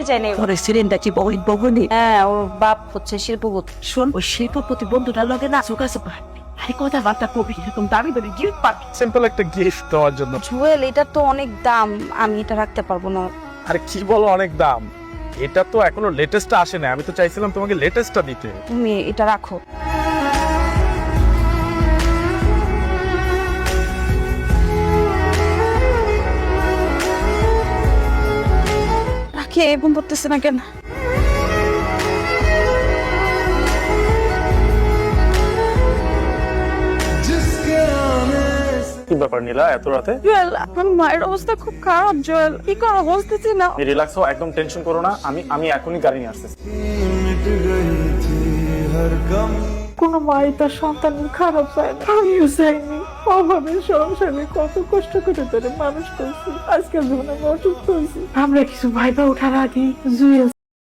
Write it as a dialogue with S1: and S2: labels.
S1: যায় না।
S2: তোর সিলিন্ডার কি বহু বহুনি?
S1: হ্যাঁ, ওর বাপ হচ্ছে শিল্পপতি।
S2: শোন, ওই শিল্পপতি বন্ধুটার লগে না চোখাছে পারবি। আরে কথাবার্তা কবি এরকম দামি দামি গিফট পাবি।
S3: সিম্পল একটা গিফট দেওয়ার জন্য।
S1: জুয়েল, এটা তো অনেক দাম, আমি এটা রাখতে পারবো না।
S3: আরে কি বলো অনেক দাম? এটা তো এখনো লেটেস্টটা আসে না, আমি তো চাইছিলাম তোমাকে লেটেস্টটা দিতে।
S1: তুমি এটা রাখো। রাখি, এরকম করতেছে না কেন?
S3: কি ব্যাপার নীলা, এত রাতে?
S1: জুয়েল, আমার মায়ের অবস্থা খুব খারাপ। জুয়েল, কি করো বুঝতেছি না।
S3: রিল্যাক্স হও, একদম টেনশন করো না। আমি এখনই গাড়ি নিয়ে আসতেছি।
S2: কোনো মাই তার সন্তানের খারাপ চায় না, আমিও চাইনি। অভাবের সংসারে কত কষ্ট করে তোরে মানুষ করছি, আজকাল জীবনে আমি অসুস্থ হয়েছি। আমরা কিছু ভাইবা ওঠার আগে জুয়েল